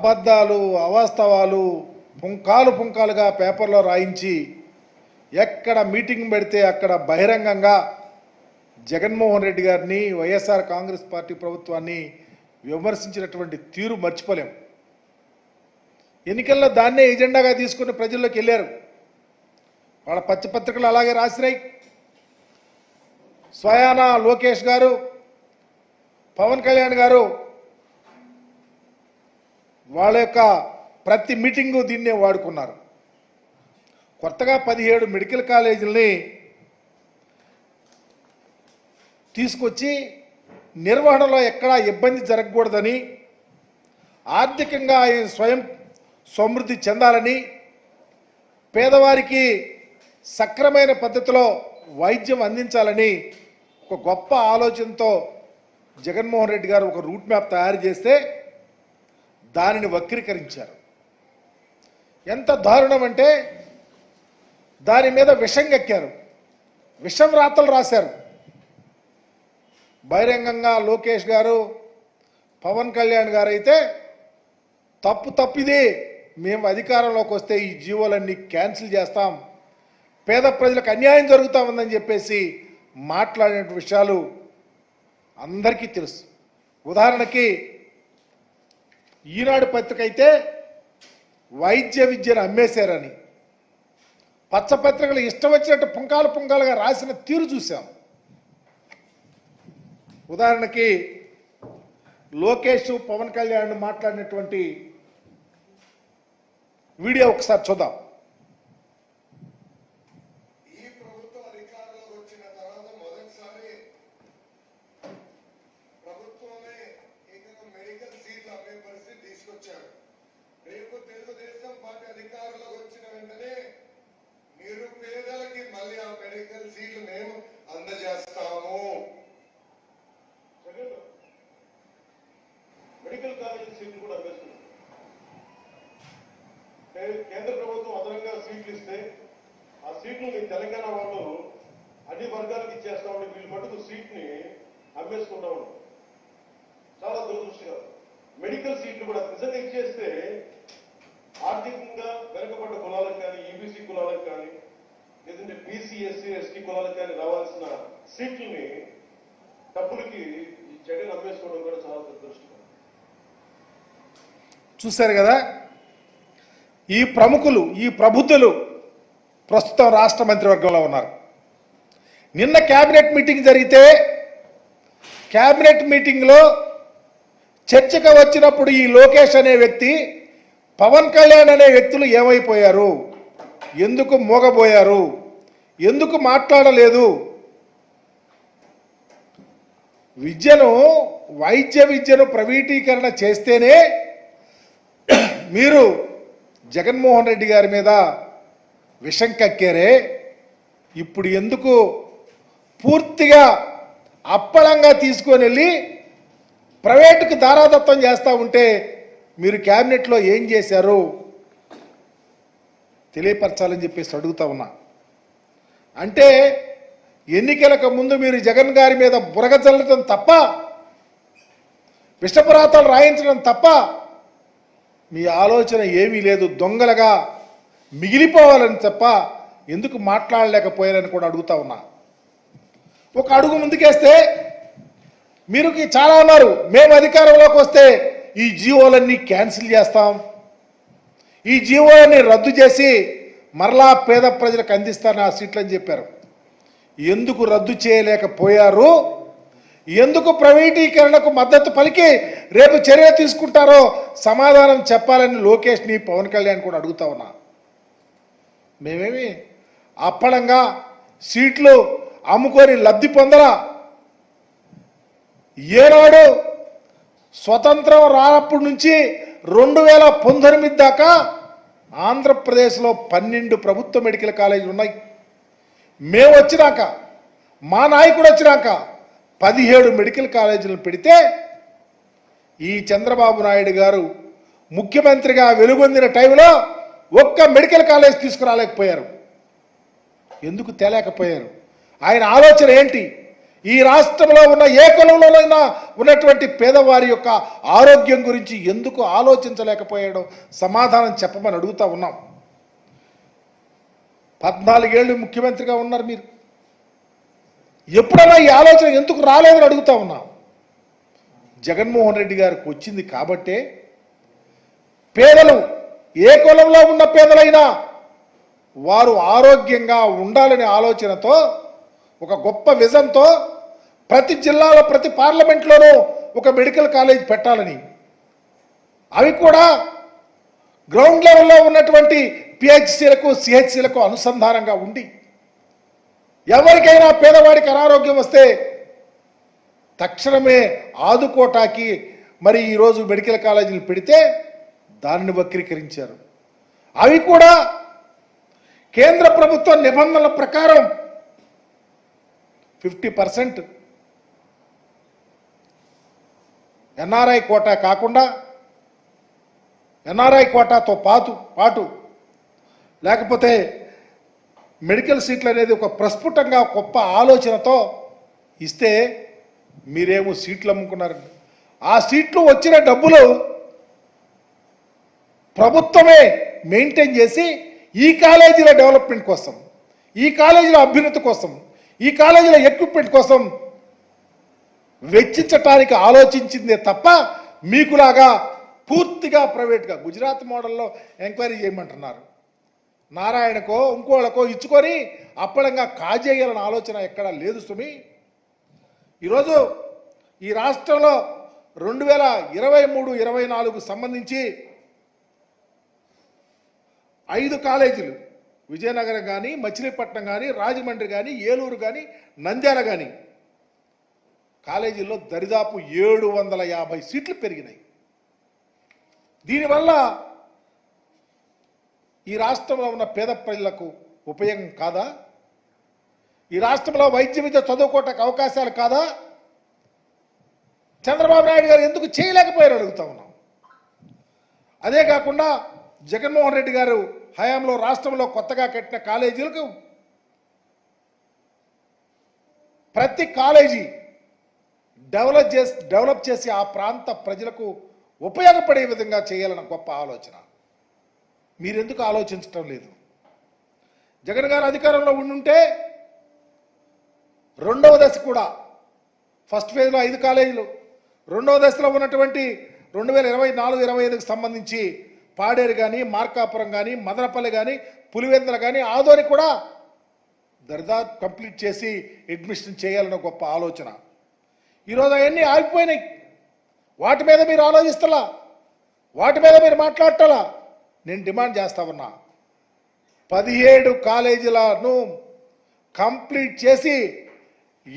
అబద్ధాలు అవాస్తవాలు పుంకాలుగా పేపర్లో రాయించి ఎక్కడ మీటింగ్ పెడితే అక్కడ బహిరంగంగా జగన్మోహన్ రెడ్డి గారిని వైఎస్ఆర్ కాంగ్రెస్ పార్టీ ప్రభుత్వాన్ని విమర్శించినటువంటి తీరు మర్చిపోలేం. ఎన్నికల్లో దాన్నే ఎజెండాగా తీసుకుని ప్రజల్లోకి వెళ్ళారు. వాళ్ళ పత్రికలు అలాగే రాసినాయి. స్వయానా లోకేష్ గారు, పవన్ కళ్యాణ్ గారు వాళ్ళ యొక్క ప్రతి మీటింగు దీన్నే వాడుకున్నారు. కొత్తగా 17 మెడికల్ కాలేజీలని తీసుకొచ్చి నిర్వహణలో ఎక్కడా ఇబ్బంది జరగకూడదని, ఆర్థికంగా ఆయన స్వయం సమృద్ధి చెందాలని, పేదవారికి సక్రమైన పద్ధతిలో వైద్యం అందించాలని ఒక గొప్ప ఆలోచనతో జగన్మోహన్ రెడ్డి గారు ఒక రూట్ మ్యాప్ తయారు చేస్తే దానిని వక్రీకరించారు. ఎంత దారుణం అంటే దాని మీద విషం కక్కారు, విషం రాతలు రాశారు. బహిరంగంగా లోకేష్ గారు, పవన్ కళ్యాణ్ గారు అయితే తప్పిది, మేము అధికారంలోకి వస్తే ఈ జీవోలన్నీ క్యాన్సిల్ చేస్తాం, పేద ప్రజలకు అన్యాయం జరుగుతూ ఉందని చెప్పేసి మాట్లాడిన విషయాలు అందరికీ తెలుసు. ఉదాహరణకి ఈనాడు పత్రిక అయితే వైద్య విద్యను అమ్మేశారని పచ్చపత్రికలు ఇష్టం వచ్చినట్టు పుంకాలుగా రాసిన తీరు చూసాం. ఉదాహరణకి లోకేష్ పవన్ కళ్యాణ్ మాట్లాడినటువంటి వీడియో ఒకసారి చూద్దాం. ఈ ప్రభుత్వం అధికారంలోకి వచ్చిన తర్వాత మొదటిసారి ప్రభుత్వమే మెడికల్ సీట్లు అమ్మే పరిస్థితి తీసుకొచ్చారు. రేపు తెలుగుదేశం పార్టీ అధికారంలోకి వచ్చిన వెంటనే నిరుపేదలకి మళ్ళీ ఆ మెడికల్ సీట్లు మేము అందజేస్తాము. మెడికల్ కాలేజీ సీట్లు కూడా అమ్మేస్తున్నాం. కేంద్ర ప్రభుత్వం అదనంగా సీట్లు ఇస్తే ఆ సీట్లు తెలంగాణ వాళ్ళు అన్ని వర్గాలకు ఇచ్చేస్తామని వీళ్ళు మటుకు సీట్ని అమ్మేసుకుంటా ఉన్నాం. చాలా దురదృష్టకరం. మెడికల్ సీట్లు కూడా నిజంగా ఇచ్చేస్తే ఆర్థికంగా వెనుకబడ్డ కులాలకు కానీ, ఈబీసీ కులాలకు కానీ, లేదంటే బీసీ ఎస్సీ ఎస్టీ కులాలకు కానీ రావాల్సిన సీట్లని డబ్బులకి ఈ జగన్ అమ్మేసుకోవడం కూడా చాలా దురదృష్టకరం. చూశారు కదా, ఈ ప్రముఖులు, ఈ ప్రబుద్ధులు ప్రస్తుతం రాష్ట్ర మంత్రివర్గంలో ఉన్నారు. నిన్న క్యాబినెట్ మీటింగ్ జరిగితే క్యాబినెట్ మీటింగ్లో చర్చకు వచ్చినప్పుడు ఈ లోకేష్ అనే వ్యక్తి, పవన్ కళ్యాణ్ అనే వ్యక్తులు ఏమైపోయారు, ఎందుకు మోగబోయారు, ఎందుకు మాట్లాడలేదు, వైద్య విద్యను ప్రైవేటీకరణ చేస్తేనే మీరు జగన్మోహన్ రెడ్డి గారి మీద విషం కక్కారే, ఇప్పుడు ఎందుకు పూర్తిగా అప్పళంగా తీసుకొని వెళ్ళి ప్రైవేటుకు దారాదత్తం చేస్తూ ఉంటే మీరు క్యాబినెట్లో ఏం చేశారు తెలియపరచాలని చెప్పేసి అడుగుతా ఉన్నా. అంటే ఎన్నికలకు ముందు మీరు జగన్ గారి మీద బురగ చల్లడం తప్ప, విషపురాతాలు రాయించడం తప్ప మీ ఆలోచన ఏమీ లేదు. దొంగలుగా మిగిలిపోవాలని తప్ప ఎందుకు మాట్లాడలేకపోయారని కూడా అడుగుతా ఉన్నా. ఒక అడుగు ముందుకేస్తే మీరు చాలా అన్నారు, మేము అధికారంలోకి వస్తే ఈ జీవోలన్నీ క్యాన్సిల్ చేస్తాం, ఈ జీవోలన్నీ రద్దు చేసి మరలా పేద ప్రజలకు అందిస్తాను ఆ సీట్లని చెప్పారు. ఎందుకు రద్దు చేయలేకపోయారు, ఎందుకు ప్రైవేటీకరణకు మద్దతు పలికి రేపు చర్య తీసుకుంటారో సమాధానం చెప్పాలని లోకేష్ని, పవన్ కళ్యాణ్ కూడా అడుగుతా ఉన్నా. మేమేమి అప్పడంగా సీట్లు అమ్ముకొని లబ్ధి పొందలా. ఏనాడు స్వతంత్రం రానప్పటి నుంచి 2019 దాకా ఆంధ్రప్రదేశ్లో 12 ప్రభుత్వ మెడికల్ కాలేజీలు ఉన్నాయి. మేము వచ్చినాక, మా నాయకుడు వచ్చినాక 17 మెడికల్ కాలేజీలను పెడితే ఈ చంద్రబాబు నాయుడు గారు ముఖ్యమంత్రిగా వెలుగొందిన టైంలో ఒక్క మెడికల్ కాలేజ్ తీసుకురాలేకపోయారు. ఎందుకు తేలేకపోయారు? ఆయన ఆలోచన ఏంటి? ఈ రాష్ట్రంలో ఉన్న ఏ కులంలోనైనా ఉన్నటువంటి పేదవారి యొక్క ఆరోగ్యం గురించి ఎందుకు ఆలోచించలేకపోయాడో సమాధానం చెప్పమని అడుగుతా ఉన్నాం. 14 ఏళ్ళు ముఖ్యమంత్రిగా ఉన్నారు మీరు, ఎప్పుడైనా ఈ ఆలోచన ఎందుకు రాలేదని అడుగుతా ఉన్నాం. జగన్మోహన్ రెడ్డి గారికి వచ్చింది కాబట్టే పేదలు, ఏ కులంలో ఉన్న పేదలైనా వారు ఆరోగ్యంగా ఉండాలనే ఆలోచనతో, ఒక గొప్ప విజన్తో ప్రతి జిల్లాలో, ప్రతి పార్లమెంట్లోనూ ఒక మెడికల్ కాలేజ్ పెట్టాలని, అవి కూడా గ్రౌండ్ లెవెల్లో ఉన్నటువంటి పిహెచ్సిలకు, సిహెచ్సిలకు అనుసంధానంగా ఉండి ఎవరికైనా పేదవాడికి అనారోగ్యం వస్తే తక్షణమే ఆదుకోటాకి మరి ఈరోజు మెడికల్ కాలేజీలు పెడితే దానిని వక్రీకరించారు. అవి కూడా కేంద్ర ప్రభుత్వ నిబంధనల ప్రకారం 50% ఎన్ఆర్ఐ కోటా కాకుండా, ఎన్ఆర్ఐ కోటాతో పాటు లేకపోతే మెడికల్ సీట్లు అనేది ఒక ప్రస్ఫుటంగా గొప్ప ఆలోచనతో ఇస్తే మీరేమో సీట్లు అమ్ముకున్నారు. ఆ సీట్లు వచ్చిన డబ్బులు ప్రభుత్వమే మెయింటైన్ చేసి ఈ కాలేజీల డెవలప్మెంట్ కోసం, ఈ కాలేజీల అభ్యున్నతి కోసం, ఈ కాలేజీల ఎక్విప్మెంట్ కోసం వెచ్చించటానికి ఆలోచించిందే తప్ప మీకులాగా పూర్తిగా ప్రైవేట్గా గుజరాత్ మోడల్లో ఎంక్వైరీ చేయమంటున్నారు. నారాయణకో ఇంకోళ్ళకో ఇచ్చుకొని అప్పడంగా కాజేయాలన్న ఆలోచన ఎక్కడా లేదు సుమి. ఈరోజు ఈ రాష్ట్రంలో 2023-24 సంబంధించి 5 కాలేజీలు, విజయనగరం కానీ, మచిలీపట్నం కానీ, రాజమండ్రి కానీ, ఏలూరు కానీ, నంద్యాల కానీ కాలేజీల్లో దరిదాపు 750 సీట్లు పెరిగినాయి. దీనివల్ల ఈ రాష్ట్రంలో ఉన్న పేద ప్రజలకు ఉపయోగం కాదా? ఈ రాష్ట్రంలో వైద్య విద్య చదువుకోవటానికి అవకాశాలు కాదా? చంద్రబాబు నాయుడు గారు ఎందుకు చేయలేకపోయారు అడుగుతా ఉన్నాం. అదే కాకుండా జగన్మోహన్ రెడ్డి గారు హయాంలో రాష్ట్రంలో కొత్తగా కట్టిన కాలేజీలకు ప్రతి కాలేజీ డెవలప్ చేసి ఆ ప్రాంత ప్రజలకు ఉపయోగపడే విధంగా చేయాలన్న గొప్ప ఆలోచన. మీరెందుకు ఆలోచించటం లేదు? జగన్ గారు అధికారంలో ఉండుంటే రెండవ దశ కూడా, ఫస్ట్ ఫేజ్లో 5 కాలేజీలు, రెండవ దశలో ఉన్నటువంటి 2024-25కి సంబంధించి పాడేరు కానీ, మార్కాపురం కానీ, మదనపల్లి కానీ, పులివెందుల కానీ, ఆదోని కూడా దరిదాపు కంప్లీట్ చేసి అడ్మిషన్ చేయాలన్న గొప్ప ఆలోచన. ఈరోజు అవన్నీ ఆగిపోయినాయి. వాటి మీద మీరు ఆలోచిస్తలా, వాటి మీద మీరు మాట్లాడటలా. నేను డిమాండ్ చేస్తా ఉన్నా, 17 కాలేజీలను కంప్లీట్ చేసి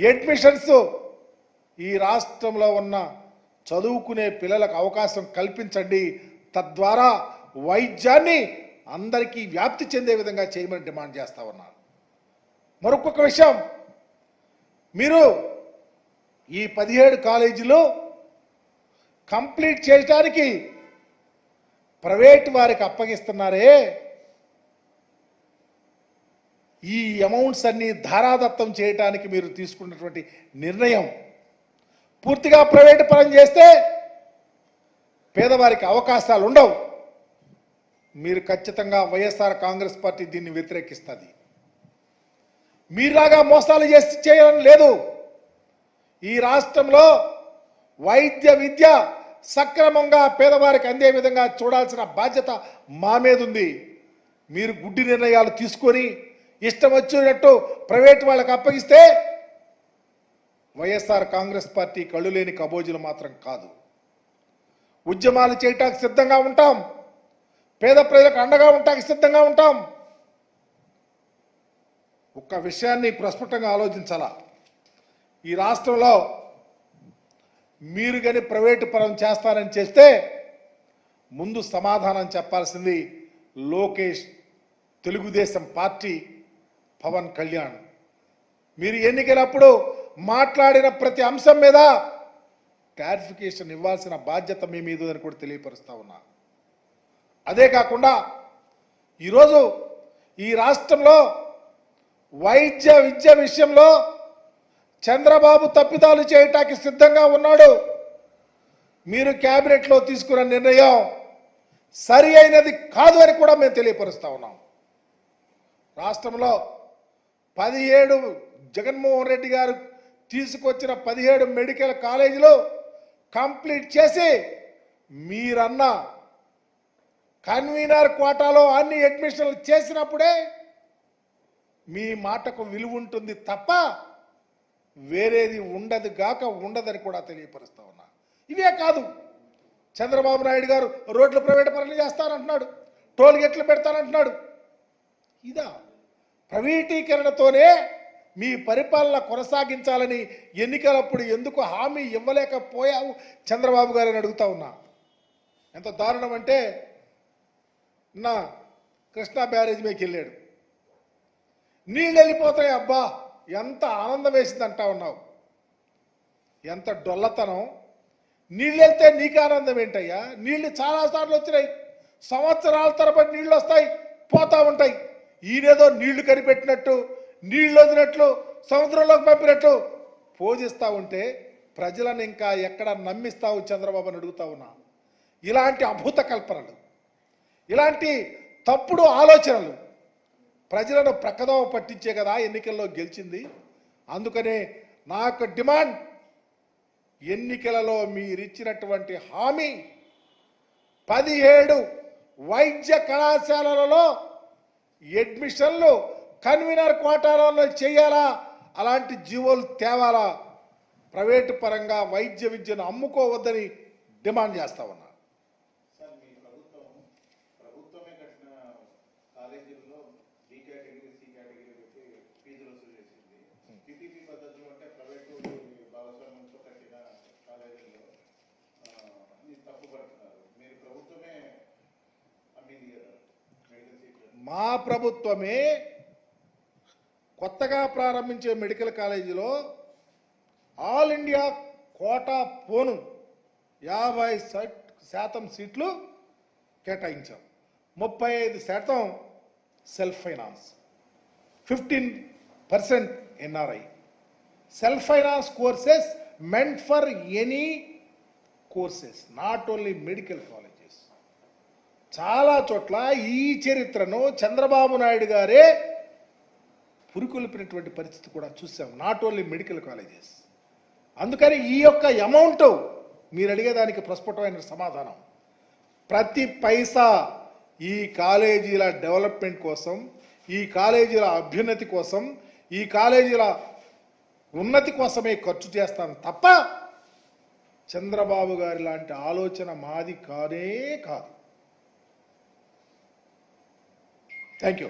అడ్మిషన్స్ ఈ రాష్ట్రంలో ఉన్న చదువుకునే పిల్లలకు అవకాశం కల్పించండి. తద్వారా వైద్యాన్ని అందరికీ వ్యాప్తి చెందే విధంగా చేయమని డిమాండ్ చేస్తా ఉన్నా. మరొక విషయం, మీరు ఈ 17 కాలేజీలు కంప్లీట్ చేయడానికి ప్రైవేట్ వారికి అప్పగిస్తున్నారే, ఈ అమౌంట్స్ అన్ని ధారాదత్తం చేయడానికి మీరు తీసుకున్నటువంటి నిర్ణయం పూర్తిగా ప్రైవేట్ పరం చేస్తే పేదవారికి అవకాశాలు ఉండవు. మీరు ఖచ్చితంగా వైఎస్ఆర్ కాంగ్రెస్ పార్టీ దీన్ని వ్యతిరేకిస్తుంది. మీలాగా మోసాలు చేసి చేయడం లేదు. ఈ రాష్ట్రంలో వైద్య విద్య సక్రమంగా పేదవారికి అందే విధంగా చూడాల్సిన బాధ్యత మా మీద ఉంది. మీరు గుడ్డి నిర్ణయాలు తీసుకొని ఇష్టం వచ్చినట్టు ప్రైవేట్ వాళ్ళకి అప్పగిస్తే వైఎస్ఆర్ కాంగ్రెస్ పార్టీ కళ్ళు లేని కబోజీలు మాత్రం కాదు. ఉద్యమాలు చేయటానికి సిద్ధంగా ఉంటాం, పేద ప్రజలకు అండగా ఉండటానికి సిద్ధంగా ఉంటాం. ఒక్క విషయాన్ని ప్రస్ఫుటంగా ఆలోచించాలా, ఈ రాష్ట్రంలో మీరు కానీ ప్రైవేటు పరం చేస్తారని చేస్తే ముందు సమాధానం చెప్పాల్సింది లోకేష్, తెలుగుదేశం పార్టీ, పవన్ కళ్యాణ్. మీరు ఎన్నికలప్పుడు మాట్లాడిన ప్రతి అంశం మీద క్లారిఫికేషన్ ఇవ్వాల్సిన బాధ్యత మీ మీద అని కూడా తెలియపరుస్తా ఉన్నా. అదే కాకుండా ఈరోజు ఈ రాష్ట్రంలో వైద్య విద్య విషయంలో చంద్రబాబు తప్పిదాలు చేయటానికి సిద్ధంగా ఉన్నాడు. మీరు క్యాబినెట్లో తీసుకున్న నిర్ణయం సరి అయినది కాదు అని కూడా మేము తెలియపరుస్తా ఉన్నాం. రాష్ట్రంలో 17 జగన్మోహన్ రెడ్డి గారు తీసుకొచ్చిన 17 మెడికల్ కాలేజీలు కంప్లీట్ చేసి మీరన్న కన్వీనర్ కోటాలో అన్ని అడ్మిషన్లు చేసినప్పుడే మీ మాటకు విలువ ఉంటుంది తప్ప వేరేది ఉండదు గాక ఉండదని కూడా తెలియపరుస్తా ఉన్నా. ఇవే కాదు, చంద్రబాబు నాయుడు గారు రోడ్లు ప్రైవేట్ పనులు చేస్తానంటున్నాడు, టోల్ గేట్లు పెడతానంటున్నాడు. ఇదా ప్రైవేటీకరణతోనే మీ పరిపాలన కొనసాగించాలని ఎన్నికలప్పుడు ఎందుకు హామీ ఇవ్వలేకపోయావు చంద్రబాబు గారిని అడుగుతా ఉన్నా. ఎంత దారుణం అంటే నా కృష్ణా బ్యారేజ్ మీదకి వెళ్ళాడు, నీళ్ళు వెళ్ళిపోతాయి, అబ్బా ఎంత ఆనందం వేసింది అంటా ఉన్నావు. ఎంత డొల్లతనం. నీళ్ళు వెళ్తే నీకు ఆనందం ఏంటయ్యా? నీళ్లు చాలాసార్లు వచ్చినాయి, సంవత్సరాల తరబడి నీళ్ళు వస్తాయి పోతా ఉంటాయి. ఈయనేదో నీళ్లు కనిపెట్టినట్టు, నీళ్ళు వదినట్లు, సముద్రంలోకి పంపినట్టు పోజిస్తూ ఉంటే ప్రజలను ఇంకా ఎక్కడ నమ్మిస్తావు చంద్రబాబుని అడుగుతా ఉన్నా. ఇలాంటి అభూత కల్పనలు, ఇలాంటి తప్పుడు ఆలోచనలు ప్రజలను ప్రక్కదోవ పట్టించే కదా ఎన్నికల్లో గెలిచింది. అందుకనే నా యొక్క డిమాండ్, ఎన్నికలలో మీరిచ్చినటువంటి హామీ 17 వైద్య కళాశాలలలో అడ్మిషన్లు కన్వీనర్ కోటాలలో చేయాలా, అలాంటి జీవోలు తేవాలా. ప్రైవేటు పరంగా వైద్య విద్యను అమ్ముకోవద్దని డిమాండ్ చేస్తా ఉన్నా. సార్, మీ ప్రభుత్వమే కట్టిన కాలేజీల్లో బి కేటగిరీ, సి కేటగిరీ పెట్టి ఫీజులు వసూలు చేసింది. పీపీపీ పద్ధతిలో అంటే ప్రైవేటు భాగస్వామ్యంతో కట్టిన కాలేజీల్లో అన్ని తప్పుపడుతున్నారు. మీరు ప్రభుత్వమే అమ్మింది కదా మెడికల్ సీట్లు. మా ప్రభుత్వమే కొత్తగా ప్రారంభించే మెడికల్ కాలేజీలో ఆల్ ఇండియా కోటా పోను 50% సీట్లు కేటాయించాం. 35% self finance, 15% NRI. Self finance courses meant for any courses, not only medical colleges. చాలా చోట్ల ఈ చరిత్రను చంద్రబాబు నాయుడు గారే పురికొల్పినటువంటి పరిస్థితి కూడా చూసాం, నాట్ ఓన్లీ మెడికల్ కాలేజెస్. అందుకని ఈ యొక్క అమౌంట్ మీరు అడిగేదానికి ప్రస్ఫుటమైన సమాధానం. ప్రతి పైసా ఈ కాలేజీల డెవలప్మెంట్ కోసం, ఈ కాలేజీల అభ్యున్నతి కోసం, ఈ కాలేజీల ఉన్నతి కోసమే ఖర్చు చేస్తాను తప్ప చంద్రబాబు గారి లాంటి ఆలోచన మాది కానే కాదు. Thank you.